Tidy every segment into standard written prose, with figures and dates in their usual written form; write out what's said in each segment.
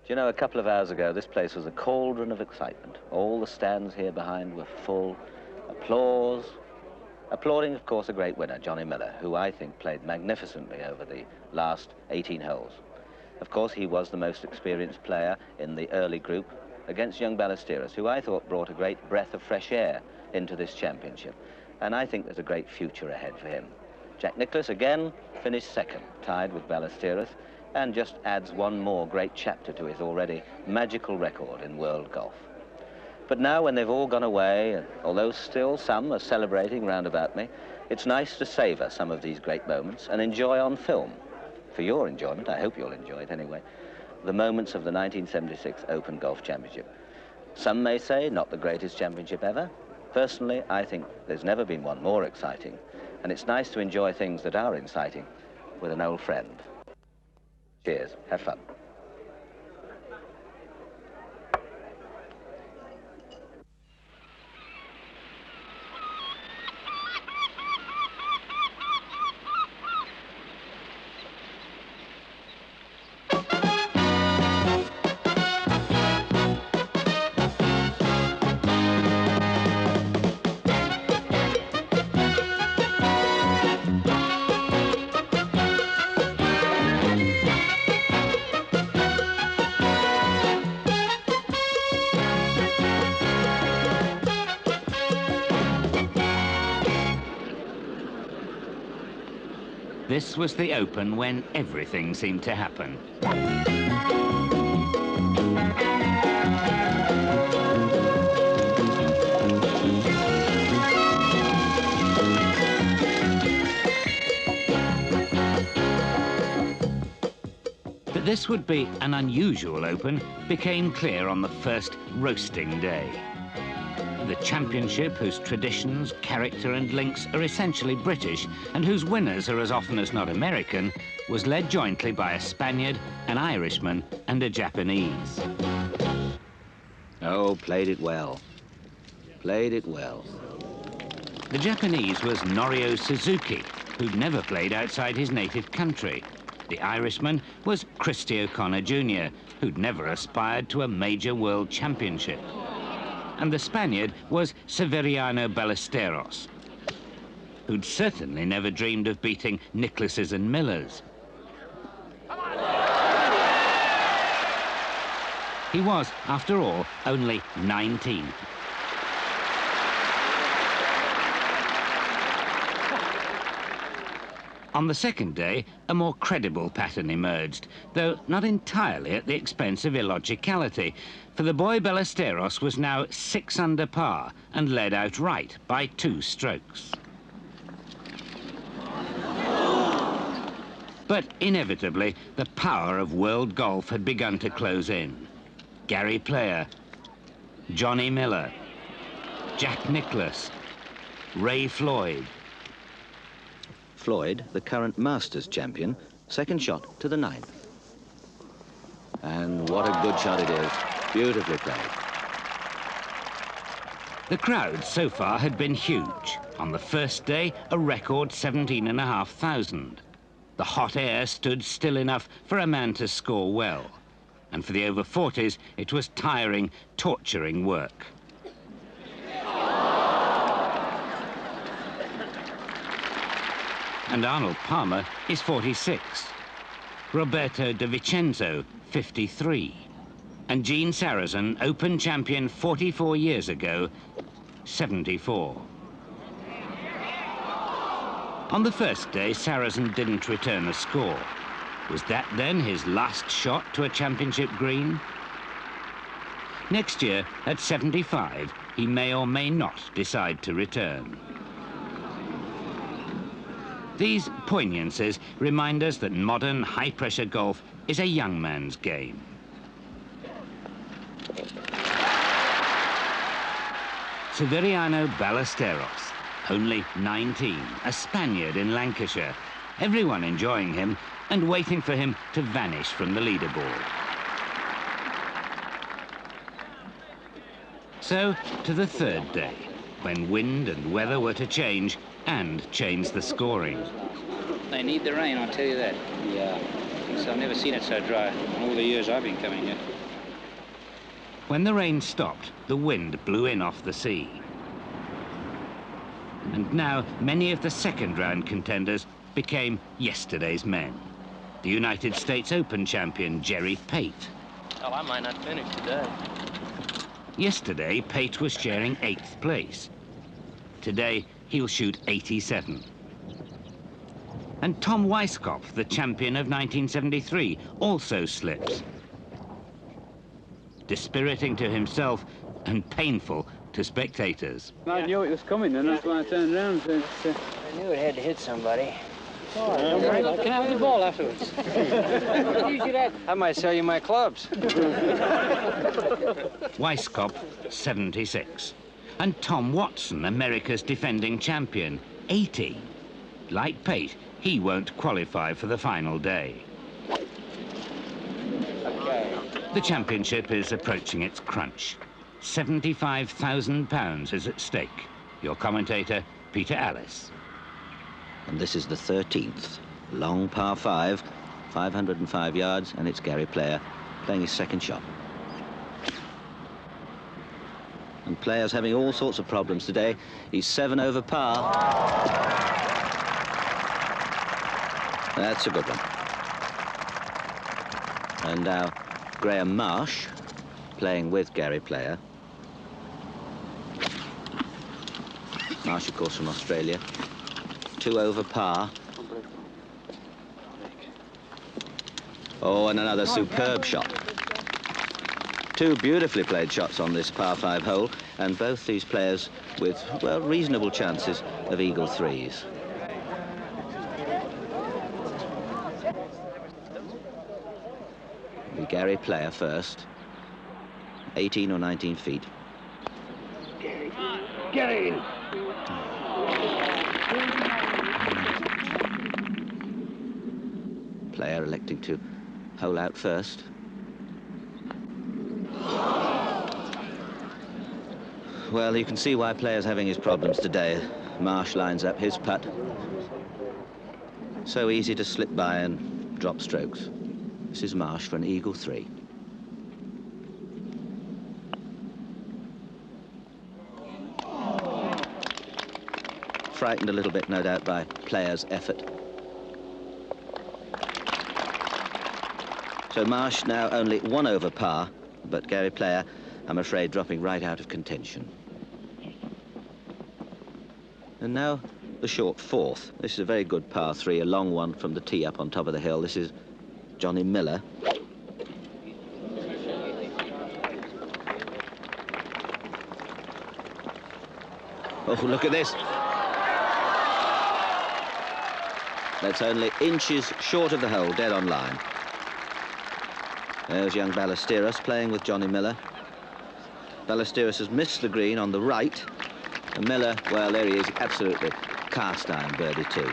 Do you know, a couple of hours ago, this place was a cauldron of excitement. All the stands here behind were full. Applause. Applauding, of course, a great winner, Johnny Miller, who I think played magnificently over the last 18 holes. Of course, he was the most experienced player in the early group against young Ballesteros, who I thought brought a great breath of fresh air into this championship. And I think there's a great future ahead for him. Jack Nicklaus, again, finished second, tied with Ballesteros, and just adds one more great chapter to his already magical record in world golf. But now, when they've all gone away, and although still some are celebrating round about me, it's nice to savour some of these great moments and enjoy on film, for your enjoyment, I hope you'll enjoy it anyway, the moments of the 1976 Open Golf Championship. Some may say not the greatest championship ever. Personally, I think there's never been one more exciting, and it's nice to enjoy things that are exciting with an old friend. Cheers, have fun. This was the Open when everything seemed to happen. That this would be an unusual Open became clear on the first roasting day. The championship, whose traditions, character and links are essentially British and whose winners are as often as not American, was led jointly by a Spaniard, an Irishman and a Japanese. Oh, played it well. Played it well. The Japanese was Norio Suzuki, who'd never played outside his native country. The Irishman was Christy O'Connor Jr., who'd never aspired to a major world championship. And the Spaniard was Severiano Ballesteros, who'd certainly never dreamed of beating Nicklaus's and Miller's. He was, after all, only 19. On the second day, a more credible pattern emerged, though not entirely at the expense of illogicality, for the boy Ballesteros was now 6 under par and led outright by 2 strokes. But inevitably, the power of world golf had begun to close in. Gary Player, Johnny Miller, Jack Nicklaus, Ray Floyd. Floyd, the current Masters champion, second shot to the 9th. And what a good shot it is. Beautifully played. The crowd so far had been huge. On the first day, a record 17,500. The hot air stood still enough for a man to score well. And for the over 40s, it was tiring, torturing work. And Arnold Palmer is 46. Roberto De Vicenzo, 53. And Gene Sarazen, Open champion 44 years ago, 74. On the first day, Sarazen didn't return a score. Was that then his last shot to a championship green? Next year, at 75, he may or may not decide to return. These poignancies remind us that modern high-pressure golf is a young man's game. Severiano Ballesteros, only 19, a Spaniard in Lancashire, everyone enjoying him and waiting for him to vanish from the leaderboard. So, to the third day, when wind and weather were to change and change the scoring. They need the rain, I'll tell you that. Yeah. So I've never seen it so dry. I'm always the years I've been coming here. When the rain stopped, the wind blew in off the sea. And now many of the second round contenders became yesterday's men. The United States Open champion Jerry Pate. Oh, I might not finish today. Yesterday, Pate was sharing 8th place. Today, he'll shoot 87. And Tom Weiskopf, the champion of 1973, also slips. Dispiriting to himself and painful to spectators. I knew it was coming, and that's why I turned around. I knew it had to hit somebody. All right, don't worry about it. Can I have the ball afterwards? I might sell you my clubs. Weiskopf, 76. And Tom Watson, America's defending champion, 80. Like Pate, he won't qualify for the final day. Okay. The championship is approaching its crunch. £75,000 is at stake. Your commentator, Peter Allis. And this is the 13th. Long par 5, 505 yards, and it's Gary Player playing his second shot. And Player's having all sorts of problems today. He's 7 over par. That's a good one. And now Graham Marsh playing with Gary Player. Marsh, of course, from Australia. 2 over par. Oh, and another superb shot. 2 beautifully played shots on this par 5 hole, and both these players with, well, reasonable chances of eagle 3s. Gary Player first. 18 or 19 feet. Gary! Player electing to hole out first. Well, you can see why Player's having his problems today. Marsh lines up his putt. So easy to slip by and drop strokes. This is Marsh for an eagle 3. Frightened a little bit, no doubt, by Player's effort. So Marsh now only 1 over par, but Gary Player, I'm afraid, dropping right out of contention. And now the short 4th. This is a very good par 3, a long one from the tee up on top of the hill. This is Johnny Miller. Oh, look at this. That's only inches short of the hole, dead on line. There's young Ballesteros playing with Johnny Miller. Ballesteros has missed the green on the right. And Miller, well, there he is, absolutely cast iron birdie too.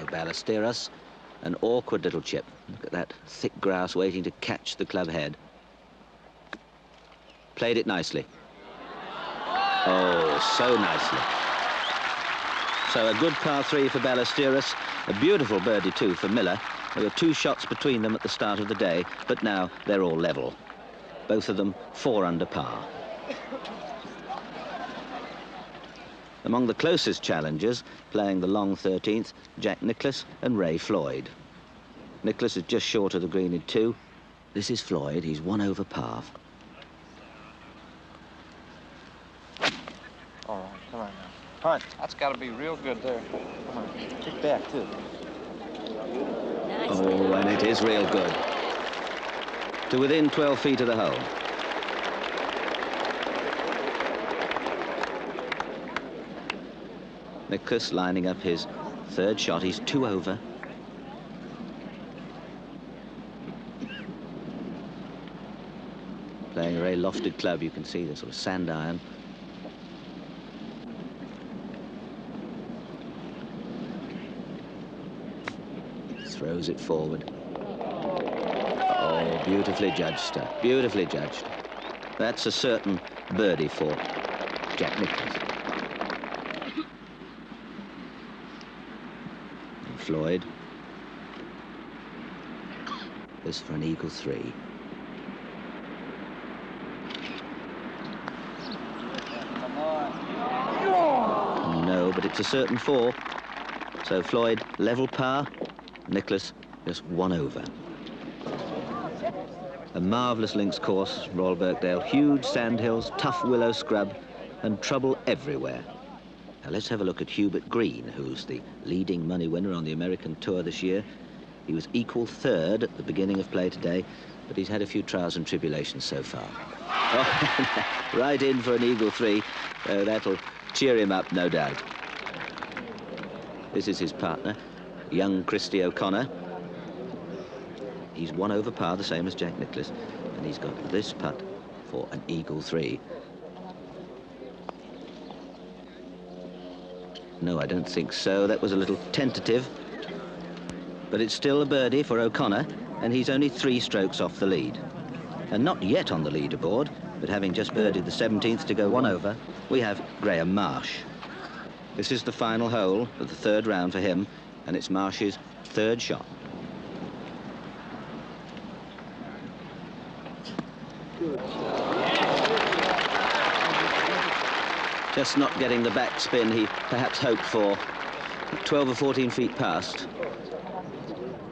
Ballesteros, an awkward little chip. Look at that thick grass waiting to catch the club head. Played it nicely. Oh, so nicely. So a good par 3 for Ballesteros, a beautiful birdie too for Miller. There were 2 shots between them at the start of the day, but now they're all level. Both of them 4 under par. Among the closest challengers, playing the long 13th, Jack Nicklaus and Ray Floyd. Nicklaus is just short of the green in 2. This is Floyd, he's 1 over par. All right, come on now. Punt. That's got to be real good there. Come on, kick back, too. Oh, and it is real good. To within 12 feet of the hole. Nicklaus lining up his 3rd shot. He's 2 over. Playing a very lofted club, you can see the sort of sand iron. Throws it forward. Oh, beautifully judged stuff. Beautifully judged. That's a certain birdie for Jack Nicklaus. Floyd. this for an eagle 3. No, but it's a certain 4. So Floyd level par, Nicholas just 1 over. A marvellous links course, Royal Birkdale, huge sandhills, tough willow scrub, and trouble everywhere. Now let's have a look at Hubert Green, who's the leading money winner on the American Tour this year. He was equal 3rd at the beginning of play today, but he's had a few trials and tribulations so far. Oh, right in for an eagle 3. That'll cheer him up, no doubt. This is his partner, young Christy O'Connor. He's 1 over par, the same as Jack Nicklaus, and he's got this putt for an eagle 3. No, I don't think so. That was a little tentative. But it's still a birdie for O'Connor, and he's only 3 strokes off the lead. And not yet on the leaderboard, but having just birdied the 17th to go 1 over, we have Graham Marsh. This is the final hole of the 3rd round for him, and it's Marsh's 3rd shot. Just not getting the backspin he perhaps hoped for. 12 or 14 feet past.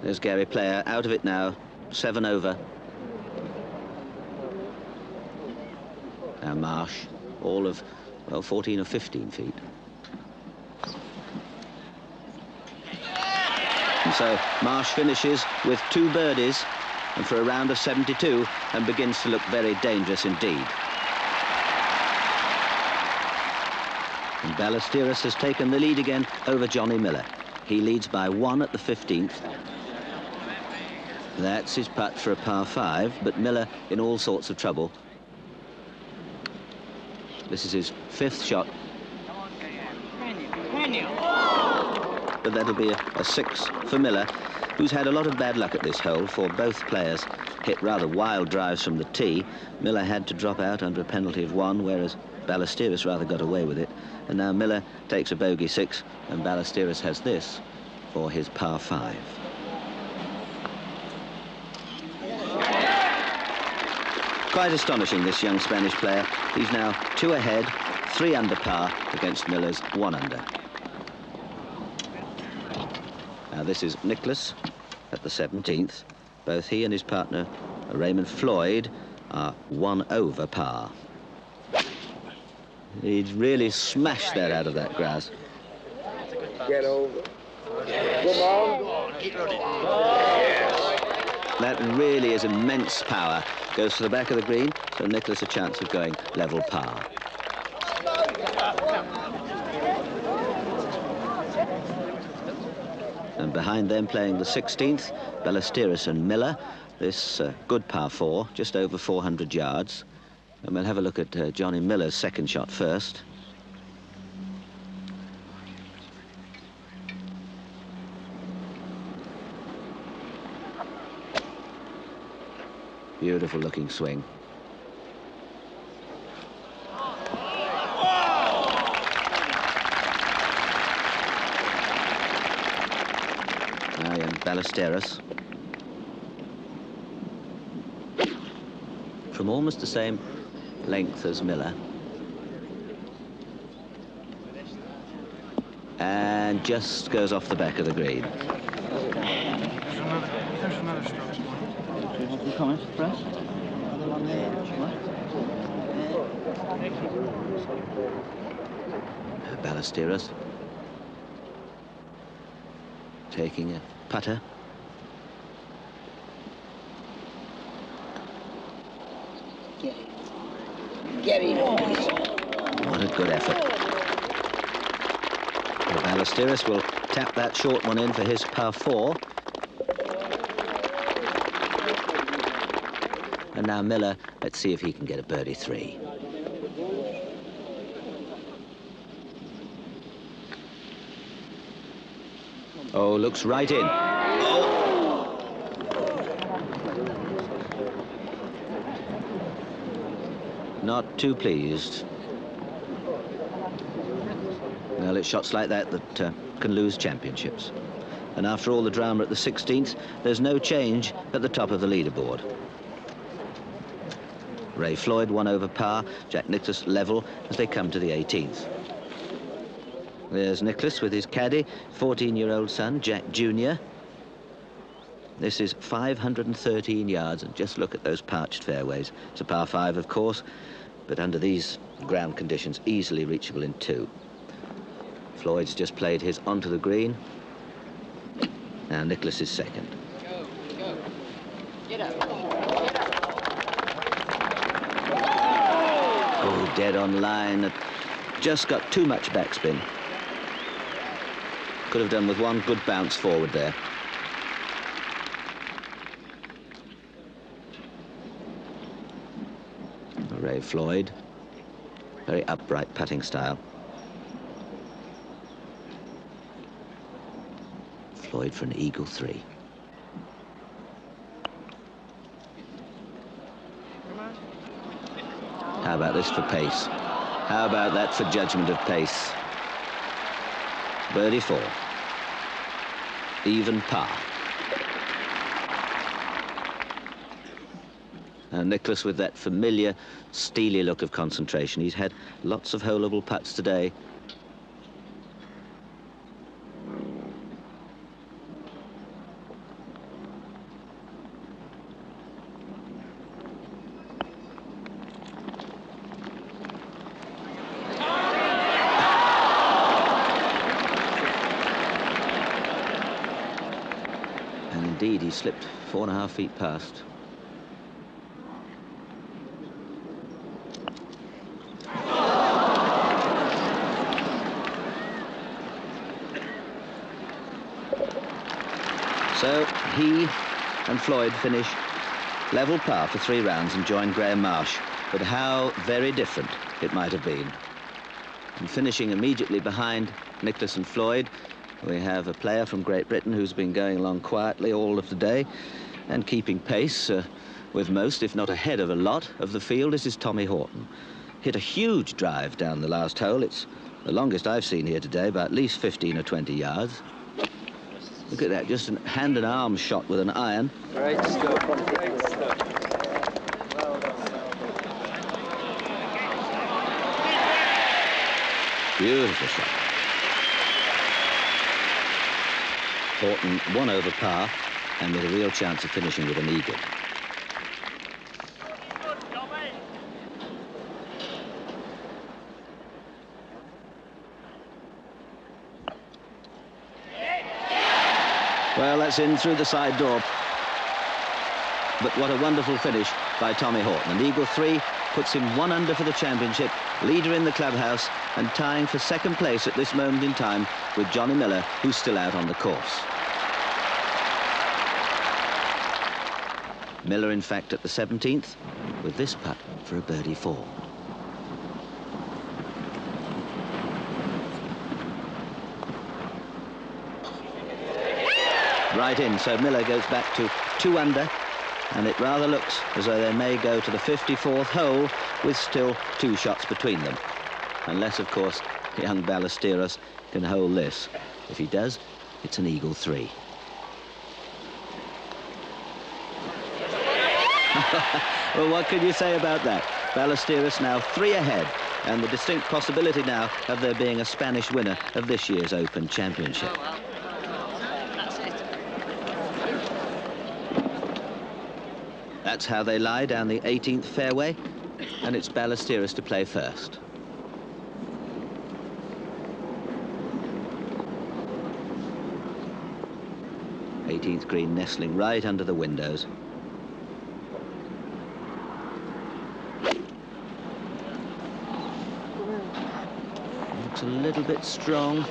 There's Gary Player out of it now, 7 over. Now Marsh, all of, well, 14 or 15 feet. And so Marsh finishes with 2 birdies and for a round of 72 and begins to look very dangerous indeed. And Ballesteros has taken the lead again over Johnny Miller. He leads by 1 at the 15th. That's his putt for a par 5, but Miller in all sorts of trouble. This is his 5th shot. But that'll be a 6 for Miller, who's had a lot of bad luck at this hole, for both players hit rather wild drives from the tee. Miller had to drop out under a penalty of 1, whereas Ballesteros rather got away with it. And now Miller takes a bogey 6, and Ballesteros has this for his par 5. Quite astonishing, this young Spanish player. He's now 2 ahead, 3 under par against Miller's 1 under. Now this is Nicklaus at the 17th. Both he and his partner, Raymond Floyd, are 1 over par. He'd really smashed that out of that grass. Get over. Come on. That really is immense power. Goes to the back of the green, so Nicklaus a chance of going level par. And behind them, playing the 16th, Ballesteros and Miller. This good par 4, just over 400 yards. And we'll have a look at Johnny Miller's 2nd shot first. Beautiful looking swing. Now young Ballesteros. From almost the same length as Miller. And just goes off the back of the green. There's another stroke. Do you have any comments, press? Ballesteros taking a putter. Get him. What a good effort. Well, Ballesteros will tap that short one in for his par 4. And now Miller, let's see if he can get a birdie 3. Oh, looks right in. Oh. Not too pleased. Well, it's shots like that that can lose championships. And after all the drama at the 16th, there's no change at the top of the leaderboard. Ray Floyd 1 over par, Jack Nicklaus level as they come to the 18th. There's Nicklaus with his caddy, 14-year-old son, Jack Jr. This is 513 yards, and just look at those parched fairways. It's a par 5, of course, but under these ground conditions, easily reachable in 2. Floyd's just played his onto the green. Now Nicklaus is second. Go, go. Get up. Oh, dead on line. Just got too much backspin. Could have done with one good bounce forward there. Ray Floyd, very upright putting style. Floyd for an eagle 3. How about this for pace? How about that for judgment of pace? Birdie 4. Even par. And Nicklaus with that familiar, steely look of concentration. He's had lots of holeable putts today. And indeed, he slipped 4.5 feet past. So he and Floyd finish level par for 3 rounds and join Graham Marsh. But how very different it might have been. And finishing immediately behind Nicklaus and Floyd, we have a player from Great Britain who's been going along quietly all of the day and keeping pace with most, if not ahead of a lot, of the field. This is Tommy Horton. Hit a huge drive down the last hole. It's the longest I've seen here today, by at least 15 or 20 yards. Look at that, just a hand and arm shot with an iron. Great stuff. Great stuff. Beautiful shot. Horton 1 over par and with a real chance of finishing with an eagle. Well, that's in through the side door. But what a wonderful finish by Tommy Horton. An eagle 3 puts him 1 under for the championship, leader in the clubhouse, and tying for second place at this moment in time with Johnny Miller, who's still out on the course. Miller, in fact, at the 17th, with this putt for a birdie 4. Right in, so Miller goes back to 2 under, and it rather looks as though they may go to the 54th hole with still 2 shots between them. Unless, of course, young Ballesteros can hold this. If he does, it's an eagle 3. Well, what can you say about that? Ballesteros now 3 ahead, and the distinct possibility now of there being a Spanish winner of this year's Open Championship. That's how they lie down the 18th fairway, and it's Ballesteros to play first. th green nestling right under the windows. Looks a little bit strong.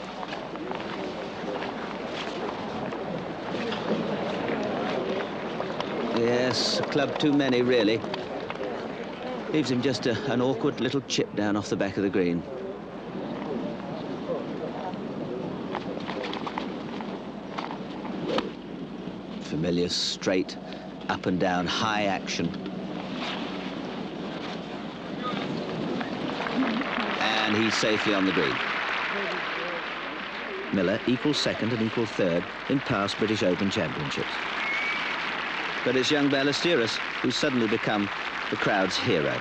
Yes, a club too many, really. Leaves him just an awkward little chip down off the back of the green. Familiar straight, up and down, high action. And he's safely on the green. Miller equals second and equals third in past British Open championships. But it's young Ballesteros who's suddenly become the crowd's hero.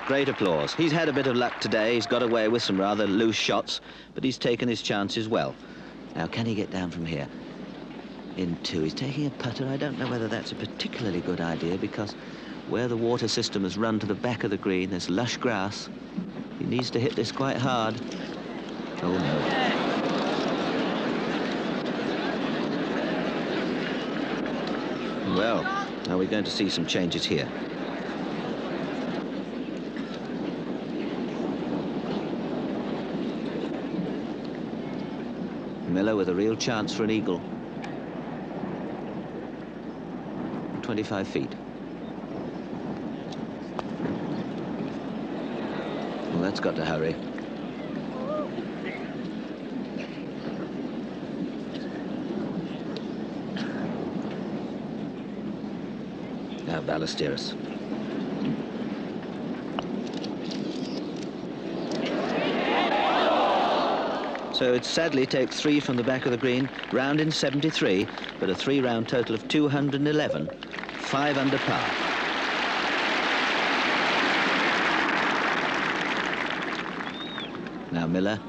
Great applause. He's had a bit of luck today. He's got away with some rather loose shots, but he's taken his chances well. Now, can he get down from here? In two. He's taking a putter. I don't know whether that's a particularly good idea, because where the water system has run to the back of the green, there's lush grass. He needs to hit this quite hard. Oh, no. Well, are we going to see some changes here? Miller with a real chance for an eagle. 25 feet. Well, that's got to hurry. Now Ballesteros. So it sadly takes 3 from the back of the green, round in 73, but a 3-round total of 211, 5 under par. Now Miller.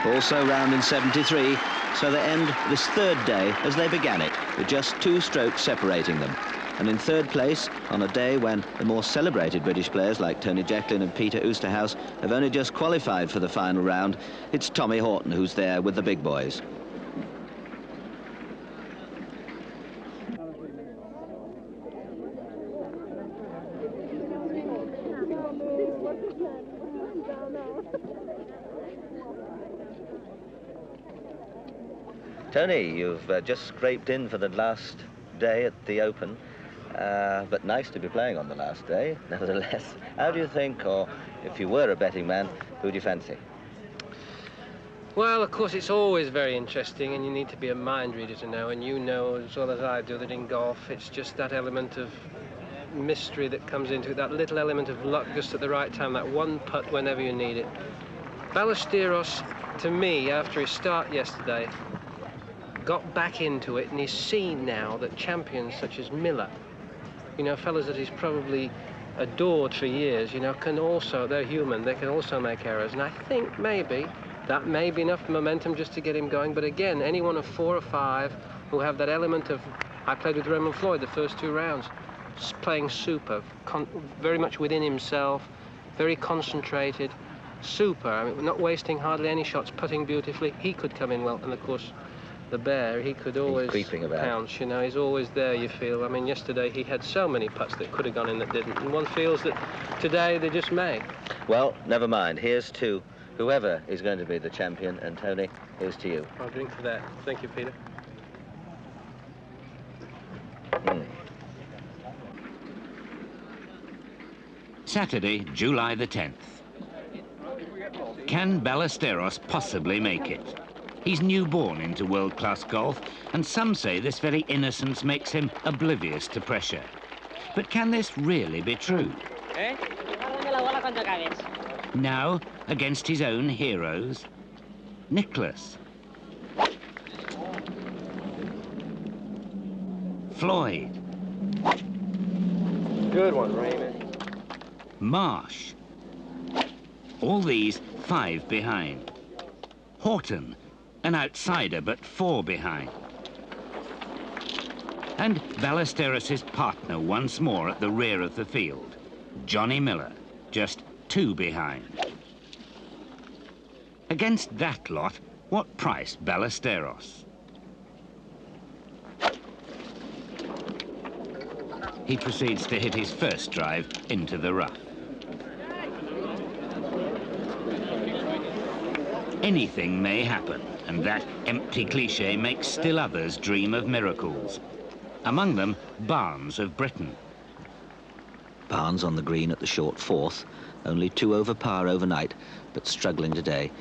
Also round in 73, so they end this third day as they began it, with just 2 strokes separating them. And in third place, on a day when the more celebrated British players like Tony Jacklin and Peter Oosterhuis have only just qualified for the final round, it's Tommy Horton who's there with the big boys. Tony, you've just scraped in for the last day at the Open, but nice to be playing on the last day, nevertheless. How do you think, or if you were a betting man, who do you fancy? Well, of course, it's always very interesting, and you need to be a mind reader to know, and you know as well as I do that in golf, it's just that element of mystery that comes into it, that little element of luck just at the right time, that one putt whenever you need it. Ballesteros, to me, after his start yesterday, got back into it, and he's seen now that champions such as Miller, you know, fellas that he's probably adored for years, you know, can also, they're human, they can also make errors. And I think maybe that may be enough momentum just to get him going. But again, any one of 4 or 5 who have that element of, I played with Raymond Floyd the first 2 rounds, playing super, very much within himself, very concentrated, super. I mean, not wasting hardly any shots, putting beautifully. He could come in well, and of course, the bear, he could always pounce, you know, he's always there, you feel. I mean, yesterday he had so many putts that could have gone in that didn't, and one feels that today they just may. Well, never mind. Here's to whoever is going to be the champion, and Tony, here's to you. I'll drink for that. Thank you, Peter. Saturday, July the 10th. Can Ballesteros possibly make it? He's newborn into world-class golf, and some say this very innocence makes him oblivious to pressure. But can this really be true? Now, against his own heroes, Nicholas, Floyd, Good one, Raymond. Marsh, all these 5 behind. Horton, an outsider, but 4 behind. And Ballesteros' partner once more at the rear of the field. Johnny Miller, just 2 behind. Against that lot, what price Ballesteros? He proceeds to hit his first drive into the rough. Anything may happen, and that empty cliché makes still others dream of miracles. Among them, Barnes of Britain. Barnes on the green at the short 4th, only 2 over par overnight, but struggling today.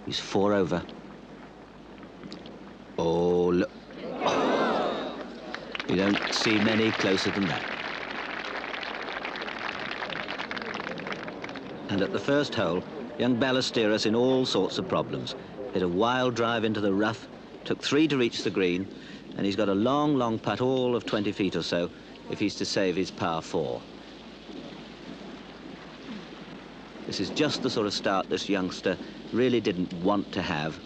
He's 4 over. Oh, look. Oh. You don't see many closer than that. And at the first hole, Young Ballesteros in all sorts of problems. Hit a wild drive into the rough, took 3 to reach the green, and he's got a long, long putt, all of 20 feet or so, if he's to save his par 4. This is just the sort of start this youngster really didn't want to have.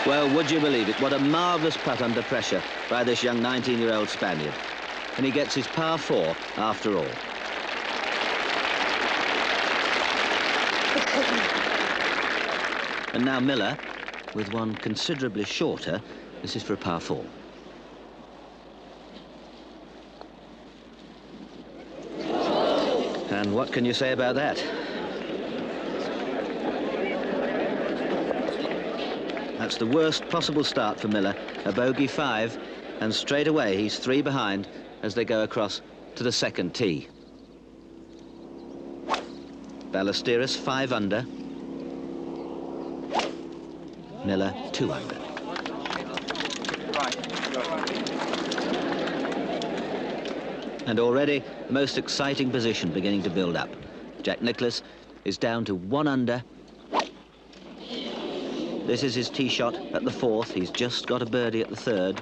Well, would you believe it? What a marvellous putt under pressure by this young 19-year-old Spaniard. And he gets his par 4 after all. And now Miller, with one considerably shorter. This is for a par 4. And what can you say about that? That's the worst possible start for Miller, a bogey 5, and straight away he's 3 behind as they go across to the second tee. Ballesteros 5 under. Miller 2 under. And already the most exciting position beginning to build up. Jack Nicklaus is down to 1 under. This is his tee shot at the 4th. He's just got a birdie at the 3rd.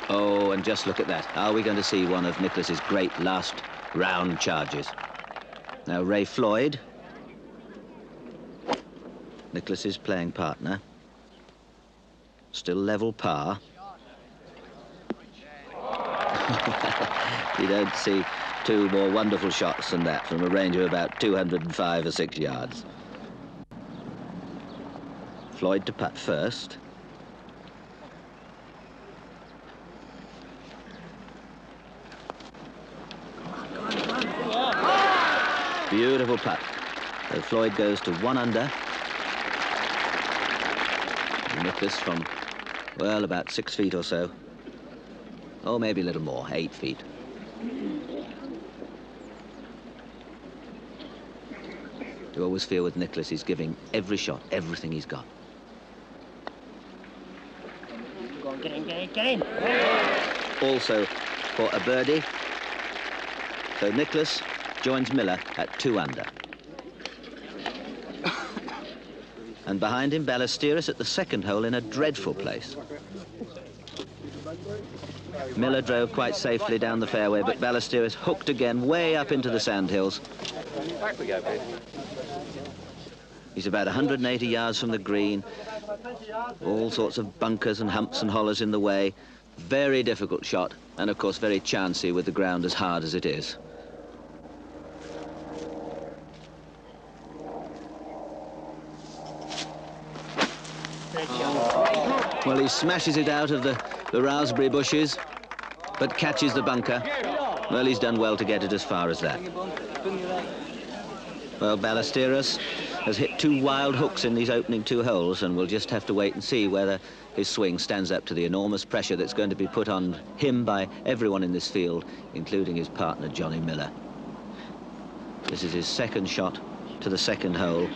Oh, and just look at that. Are we going to see one of Nicklaus's great last round charges? Now Ray Floyd, Nicklaus's playing partner, still level par. You don't see 2 more wonderful shots than that from a range of about 205 or 6 yards. Floyd to putt first. Beautiful putt. So Floyd goes to 1 under. And Nicklaus from, well, about 6 feet or so. Oh, maybe a little more, 8 feet. You always feel with Nicklaus he's giving every shot, everything he's got. Go on, get in. Also for a birdie. So Nicklaus joins Miller at 2 under. And behind him, Ballesteros at the second hole in a dreadful place. Miller drove quite safely down the fairway, but Ballesteros hooked again way up into the sandhills. He's about 180 yards from the green. All sorts of bunkers and humps and hollers in the way. Very difficult shot, and of course very chancy with the ground as hard as it is. Well, he smashes it out of the raspberry bushes, but catches the bunker. Well, he's done well to get it as far as that. Well, Ballesteros has hit 2 wild hooks in these opening 2 holes, and we'll just have to wait and see whether his swing stands up to the enormous pressure that's going to be put on him by everyone in this field, including his partner, Johnny Miller. This is his second shot to the second hole.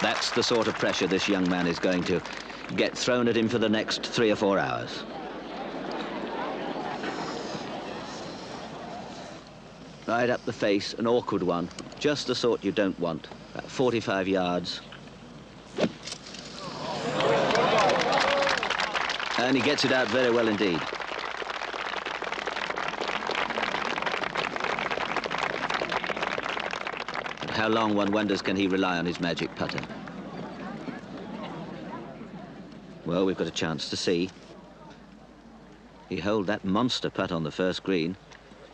That's the sort of pressure this young man is going to get thrown at him for the next 3 or 4 hours. Right up the face, an awkward one, just the sort you don't want. About 45 yards. And he gets it out very well indeed. And how long, one wonders, can he rely on his magic putter? Well, we've got a chance to see. He holed that monster putt on the first green.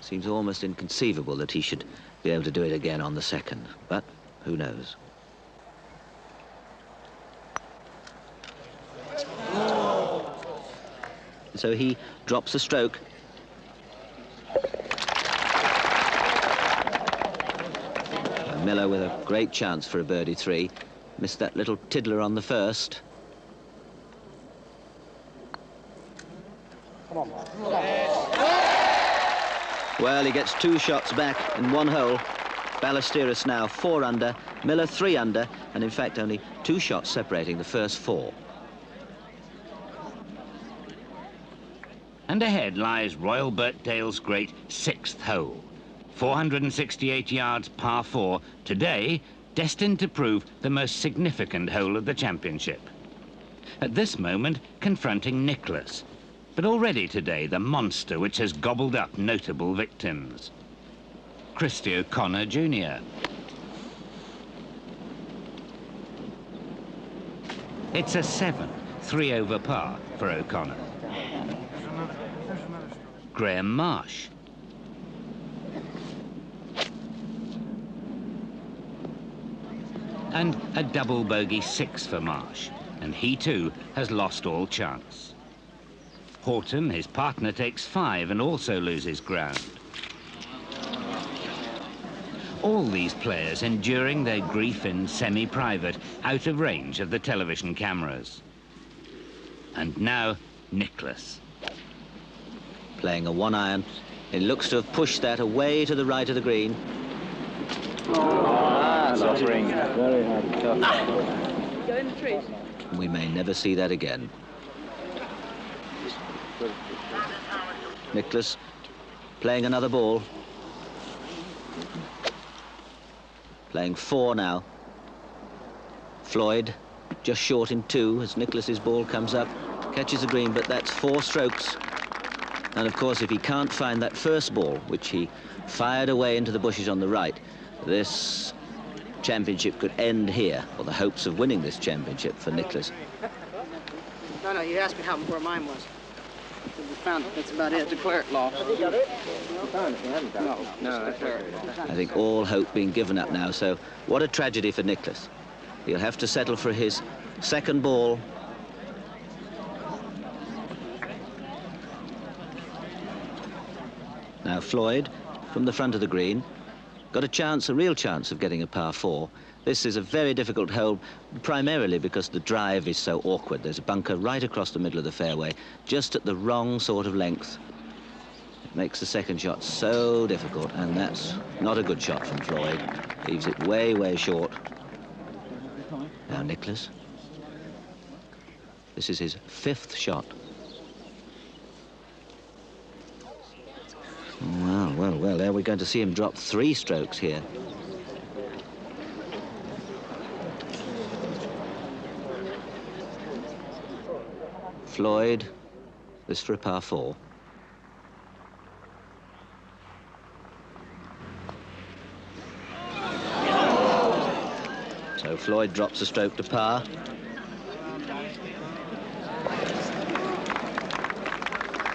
Seems almost inconceivable that he should be able to do it again on the second, but who knows? So he drops a stroke. And Miller with a great chance for a birdie 3. Missed that little tiddler on the first. Come on. Well, he gets 2 shots back in 1 hole. Ballesteros now 4 under, Miller 3 under, and in fact only 2 shots separating the first 4. And ahead lies Royal Birkdale's great 6th hole. 468 yards par 4, today destined to prove the most significant hole of the championship. At this moment, confronting Nicholas, but already today the monster which has gobbled up notable victims. Christy O'Connor Jr. It's a 7, 3 over par for O'Connor. Graham Marsh. And a double bogey 6 for Marsh, and he too has lost all chance. Horton, his partner, takes 5 and also loses ground. All these players enduring their grief in semi-private, out of range of the television cameras. And now, Nicholas. Playing a 1-iron. It looks to have pushed that away to the right of the green. Suffering. Very hard. Go in the trees. We may never see that again. Nicholas playing another ball. Playing 4 now. Floyd just short in 2 as Nicholas's ball comes up, catches the green, but that's 4 strokes. And of course, if he can't find that first ball, which he fired away into the bushes on the right, this championship could end here, or the hopes of winning this championship for Nicholas. No, you asked me where mine was. We found it. That's about it. Declare it lost. You got it? No, declare it lost. I think all hope being given up now, so what a tragedy for Nicholas. He'll have to settle for his second ball. Now Floyd, from the front of the green, got a chance, a real chance of getting a par 4. This is a very difficult hole, primarily because the drive is so awkward. There's a bunker right across the middle of the fairway, just at the wrong sort of length. It makes the second shot so difficult, and that's not a good shot from Floyd. Leaves it way, way short. Now Nicholas. This is his 5th shot. Well, there we're going to see him drop 3 strokes here. Floyd, this for a par 4. So Floyd drops a stroke to par.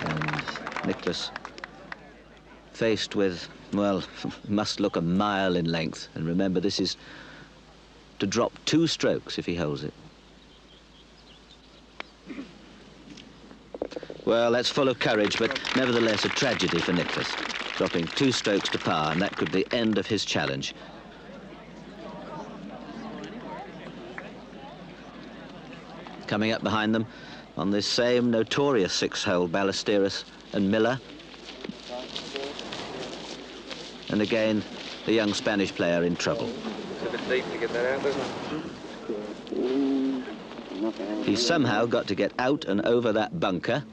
And Nicholas faced with, well, must look a mile in length. And remember, this is to drop 2 strokes if he holds it. Well, that's full of courage, but nevertheless a tragedy for Nicholas. Dropping 2 strokes to par, and that could be the end of his challenge. Coming up behind them on this same notorious 6-hole, Ballesteros and Miller. And again, the young Spanish player in trouble. It's a bit deep to get that out, isn't it? He's somehow got to get out and over that bunker.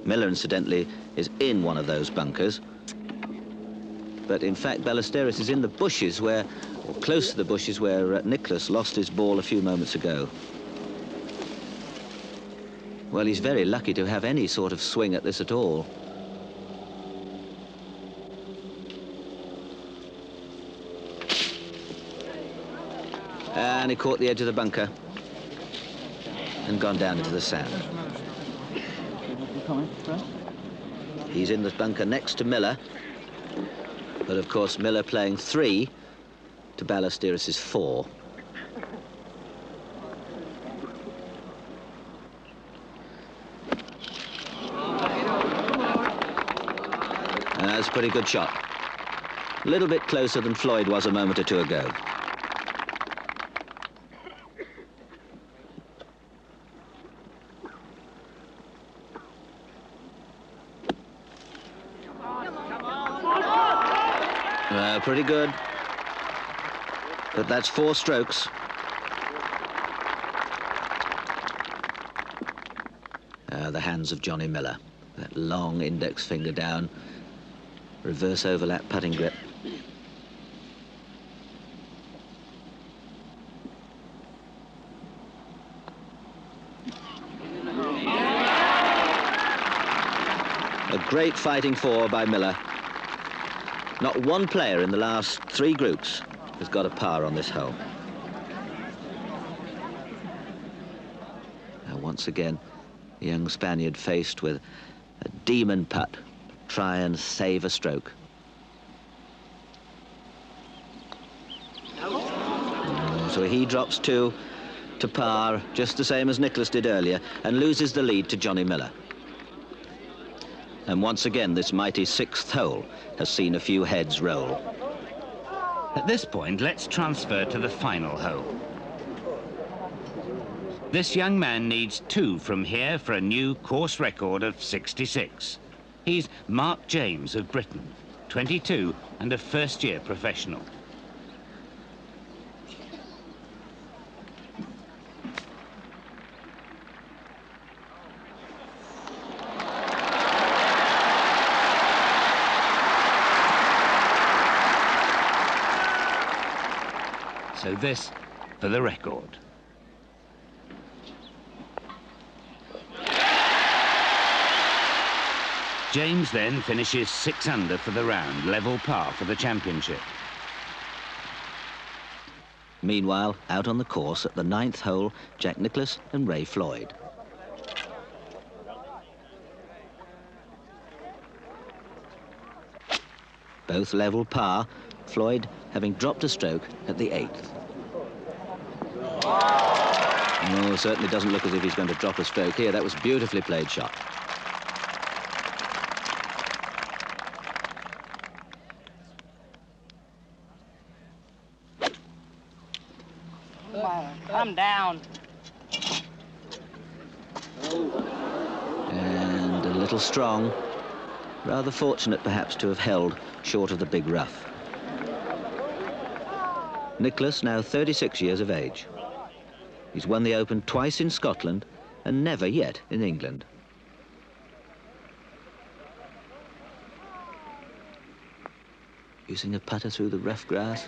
Miller, incidentally, is in one of those bunkers. But in fact, Ballesteros is in the bushes where, or close to the bushes where Nicholas lost his ball a few moments ago. Well, he's very lucky to have any sort of swing at this at all. And he caught the edge of the bunker and gone down into the sand. He's in the bunker next to Miller, but of course Miller playing 3 to Ballesteros' 4. And that's a pretty good shot. A little bit closer than Floyd was a moment or 2 ago. Pretty good. But that's 4 strokes. The hands of Johnny Miller. That long index finger down. Reverse overlap putting grip. A great fighting 4 by Miller. Not one player in the last 3 groups has got a par on this hole. Now once again, the young Spaniard faced with a demon putt to try and save a stroke. So he drops 2 to par, just the same as Nicklaus did earlier, and loses the lead to Johnny Miller. And once again, this mighty 6th hole has seen a few heads roll. At this point, let's transfer to the final hole. This young man needs 2 from here for a new course record of 66. He's Mark James of Britain, 22 and a first-year professional. So this for the record. James then finishes 6 under for the round, level par for the championship. Meanwhile, out on the course at the 9th hole, Jack Nicklaus and Ray Floyd. Both level par, Floyd having dropped a stroke at the 8th. No, certainly doesn't look as if he's going to drop a stroke here. That was a beautifully played shot. I'm down. And a little strong. Rather fortunate, perhaps, to have held short of the big rough. Nicklaus, now 36 years of age. He's won the Open twice in Scotland and never yet in England. Using a putter through the rough grass.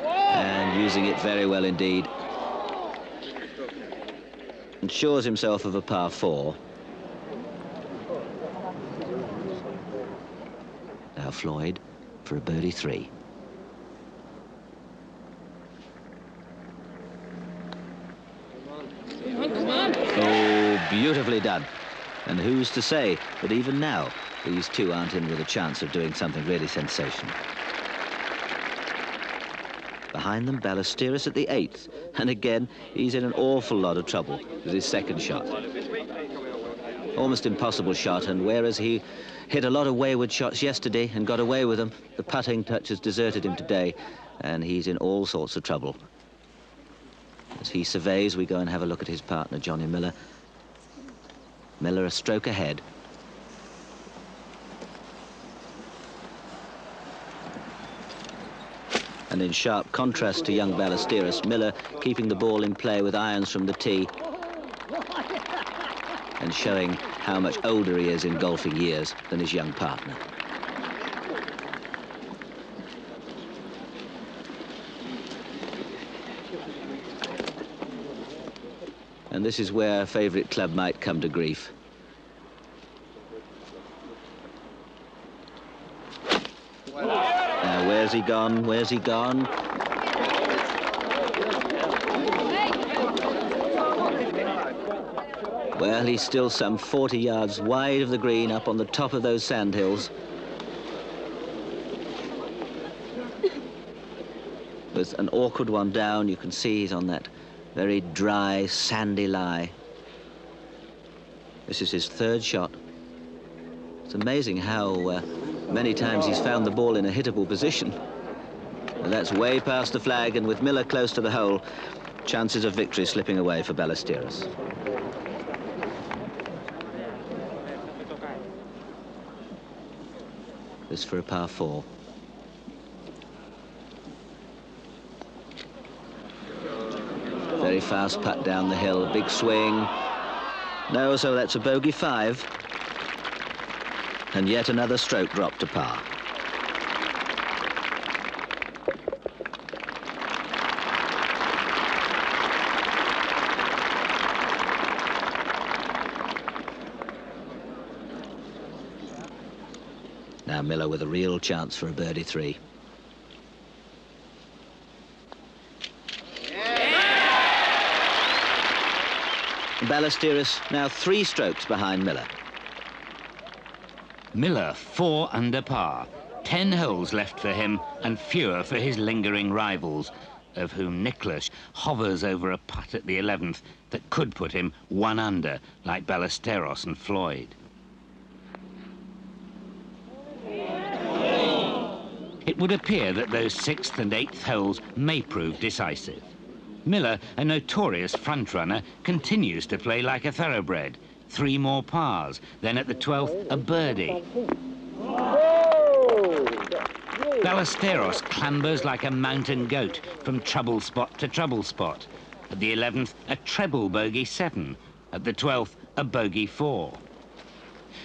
And using it very well indeed. Ensures himself of a par 4. Now Floyd for a birdie 3. Oh, beautifully done. And who's to say that even now these two aren't in with a chance of doing something really sensational. Behind them, Ballesteros at the 8th. And again, he's in an awful lot of trouble with his second shot. Almost impossible shot, and whereas he hit a lot of wayward shots yesterday and got away with them, the putting touch has deserted him today, and he's in all sorts of trouble. As he surveys, we go and have a look at his partner, Johnny Miller. Miller a stroke ahead. And in sharp contrast to young Ballesteros, Miller keeping the ball in play with irons from the tee and showing how much older he is in golfing years than his young partner. And this is where a favourite club might come to grief. Now, where's he gone? Where's he gone? Well, he's still some 40 yards wide of the green up on the top of those sandhills. With an awkward one down, you can see he's on that very dry, sandy lie. This is his third shot. It's amazing how many times he's found the ball in a hittable position. And that's way past the flag, and with Miller close to the hole, chances of victory slipping away for Ballesteros. This for a par 4. fast putt down the hill, big swing. No, so that's a bogey 5. And yet another stroke drop to par. Now Miller with a real chance for a birdie 3. Ballesteros now 3 strokes behind Miller. Miller 4 under par, 10 holes left for him and fewer for his lingering rivals, of whom Nicklaus hovers over a putt at the 11th that could put him 1 under, like Ballesteros and Floyd. It would appear that those 6th and 8th holes may prove decisive. Miller, a notorious front-runner, continues to play like a thoroughbred. 3 more pars, then at the 12th, a birdie. Ballesteros clambers like a mountain goat from trouble spot to trouble spot. At the 11th, a treble bogey 7. At the 12th, a bogey 4.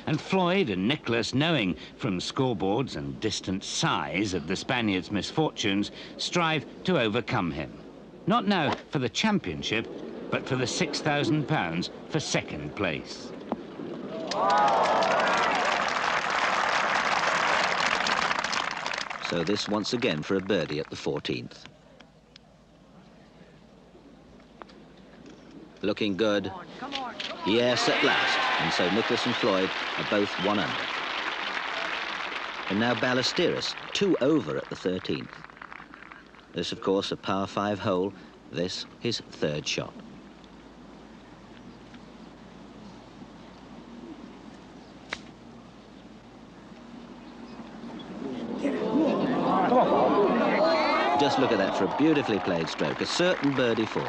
And Floyd and Nicklaus, knowing from scoreboards and distant sighs of the Spaniard's misfortunes, strive to overcome him. Not now for the championship, but for the £6,000 for 2nd place. So this once again for a birdie at the 14th. Looking good. Yes, at last. And so Nicklaus and Floyd are both 1 under. And now Ballesteros, 2 over at the 13th. This, of course, a par 5 hole. This, his 3rd shot. Just look at that for a beautifully played stroke. A certain birdie 4.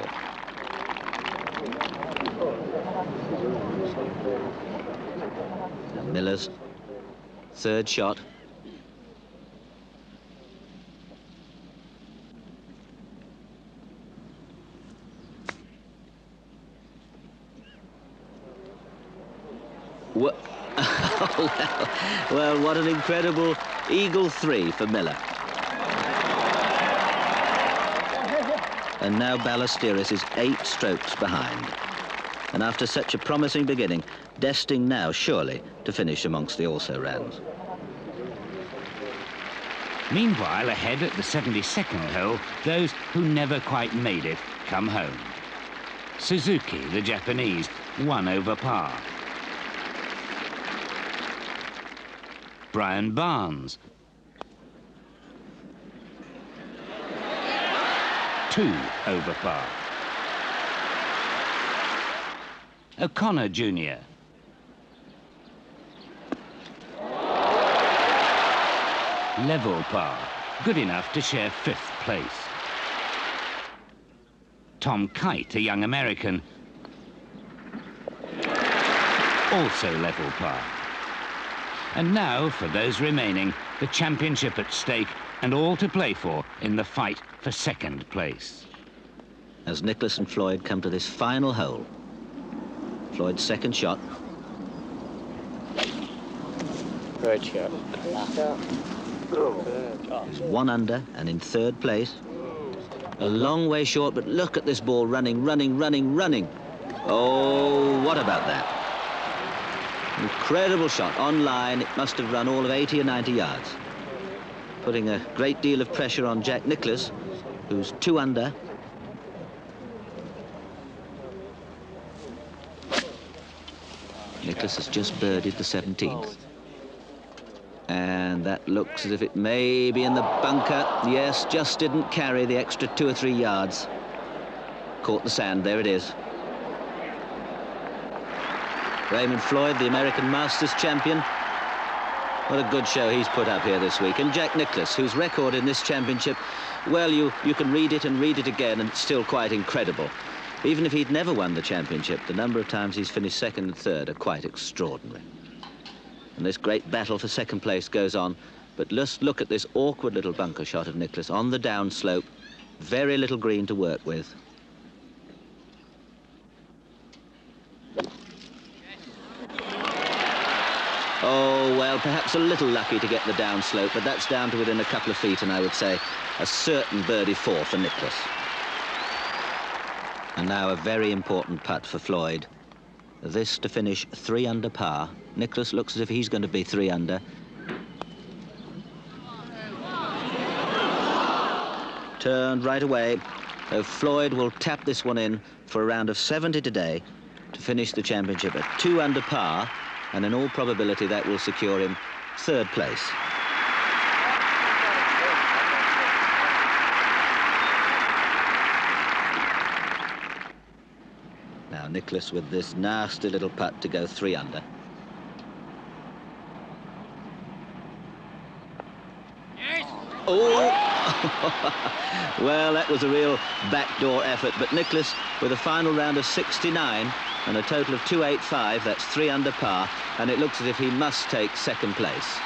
Now Miller's 3rd shot. Well, what an incredible eagle 3 for Miller. And now Ballesteros is 8 strokes behind. And after such a promising beginning, destined now, surely, to finish amongst the also-rans. Meanwhile, ahead at the 72nd hole, those who never quite made it come home. Suzuki, the Japanese, 1 over par. Brian Barnes, 2 over par. O'Connor Jr. Level par, good enough to share 5th place. Tom Kite, a young American, also level par. And now, for those remaining, the championship at stake and all to play for in the fight for 2nd place. As Nicklaus and Floyd come to this final hole, Floyd's 2nd shot. Great shot. He's 1 under and in 3rd place. A long way short, but look at this ball running, running, running, running. Oh, what about that? Incredible shot on line. It must have run all of 80 or 90 yards. Putting a great deal of pressure on Jack Nicklaus, who's 2 under. Nicklaus has just birdied the 17th. And that looks as if it may be in the bunker. Yes, just didn't carry the extra 2 or 3 yards. Caught the sand, there it is. Raymond Floyd, the American Masters champion. What a good show he's put up here this week. And Jack Nicklaus, whose record in this championship, well, you can read it and read it again, and it's still quite incredible. Even if he'd never won the championship, the number of times he's finished 2nd and 3rd are quite extraordinary. And this great battle for 2nd place goes on. But let's look at this awkward little bunker shot of Nicklaus on the downslope. Very little green to work with. Oh, well, perhaps a little lucky to get the downslope, but that's down to within a couple of feet, and I would say a certain birdie 4 for Nicklaus. And now a very important putt for Floyd. This to finish 3 under par. Nicklaus looks as if he's going to be 3 under. Turned right away. So Floyd will tap this one in for a round of 70 today to finish the championship at 2 under par, and in all probability that will secure him 3rd place. Now Nicklaus with this nasty little putt to go 3 under. Oh! Well, that was a real backdoor effort, but Nicklaus with a final round of 69 and a total of 285, that's 3 under par, and it looks as if he must take 2nd place.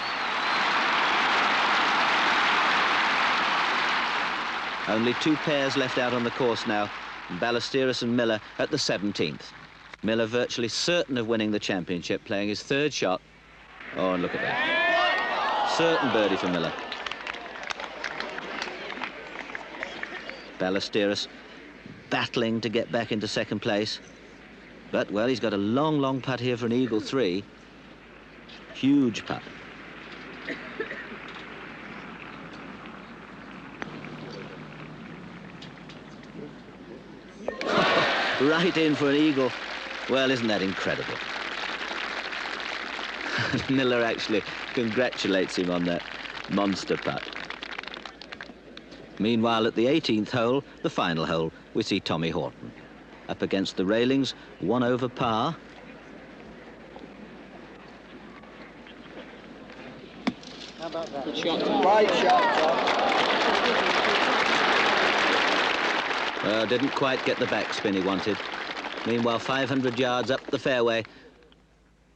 Only 2 pairs left out on the course now, Ballesteros and Miller at the 17th. Miller virtually certain of winning the championship, playing his 3rd shot. Oh, and look at that. Certain birdie for Miller. Ballesteros battling to get back into 2nd place. But, well, he's got a long, long putt here for an eagle 3. Huge putt. Right in for an eagle. Well, isn't that incredible? Miller actually congratulates him on that monster putt. Meanwhile, at the 18th hole, the final hole, we see Tommy Horton. Up against the railings, 1 over par. How about that? Good shot. Right shot. Didn't quite get the backspin he wanted. Meanwhile, 500 yards up the fairway,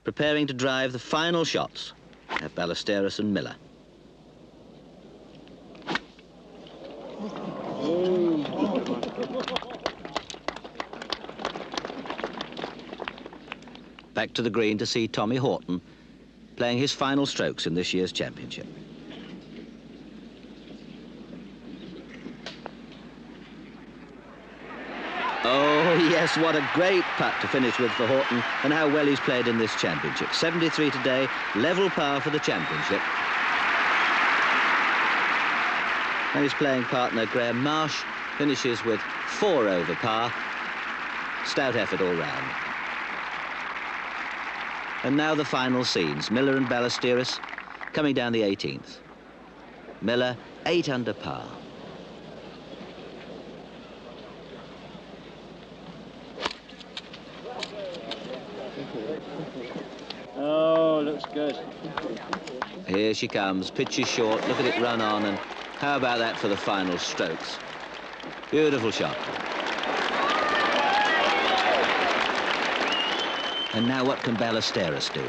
preparing to drive the final shots at Ballesteros and Miller. Back to the green to see Tommy Horton playing his final strokes in this year's championship. Oh, yes, what a great putt to finish with for Horton, and how well he's played in this championship. 73 today, level par for the championship. And his playing partner, Graham Marsh, finishes with 4 over par. Stout effort all round. And now the final scenes. Miller and Ballesteros coming down the 18th. Miller, 8 under par. Oh, looks good. Here she comes, pitch is short, look at it run on, and how about that for the final strokes? Beautiful shot. And now what can Ballesteros do?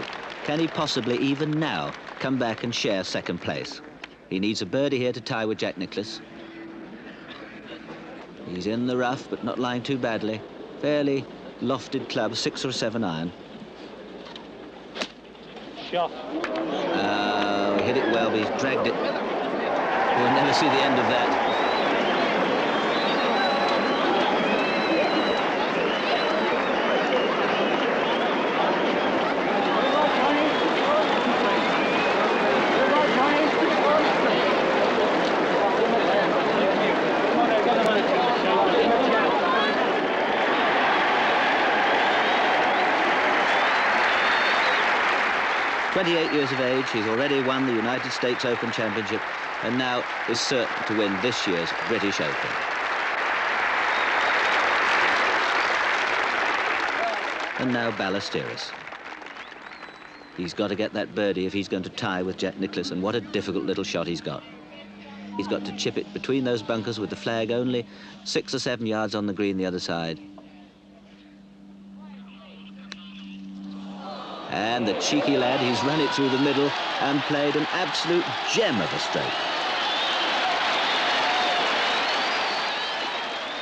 Can he possibly, even now, come back and share 2nd place? He needs a birdie here to tie with Jack Nicklaus. He's in the rough, but not lying too badly. Fairly lofted club, 6 or 7 iron. Shot. He hit it well, but he's dragged it. We'll never see the end of that. .28 years of age, he's already won the United States Open Championship and now is certain to win this year's British Open. And now Ballesteros. He's got to get that birdie if he's going to tie with Jack Nicklaus, and what a difficult little shot he's got. He's got to chip it between those bunkers with the flag only 6 or 7 yards on the green the other side. And the cheeky lad, he's run it through the middle and played an absolute gem of a stroke.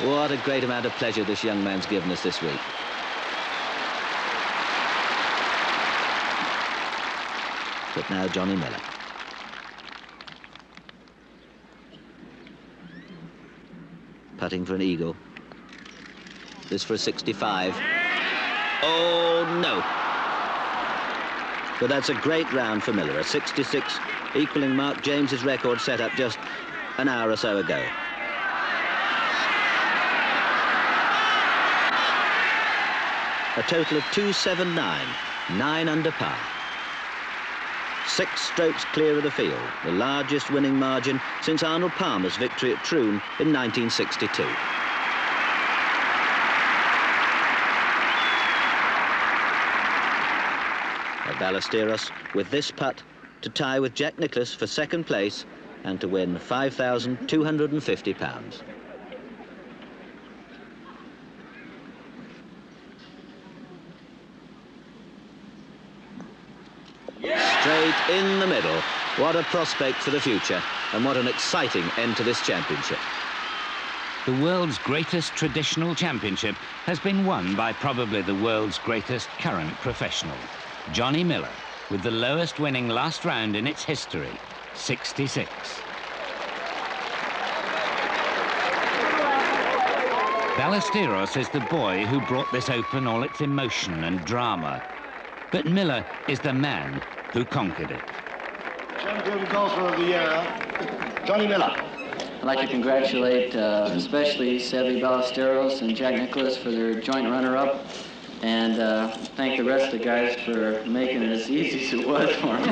What a great amount of pleasure this young man's given us this week. but now Johnny Miller. Putting for an eagle. This for a 65. Oh, no. But that's a great round for Miller, a 66, equaling Mark James's record set up just an hour or so ago. A total of 279, 9 under par. 6 strokes clear of the field, the largest winning margin since Arnold Palmer's victory at Troon in 1962. Ballesteros with this putt to tie with Jack Nicklaus for second place and to win £5,250. Straight in the middle. What a prospect for the future, and what an exciting end to this championship. The world's greatest traditional championship has been won by probably the world's greatest current professional, Johnny Miller, with the lowest winning last round in its history, 66. Ballesteros is the boy who brought this Open all its emotion and drama. But Miller is the man who conquered it. Champion golfer of the year, Johnny Miller. I'd like to congratulate especially Seve Ballesteros and Jack Nicklaus for their joint runner-up, and thank the rest of the guys for making it as easy as it was for me.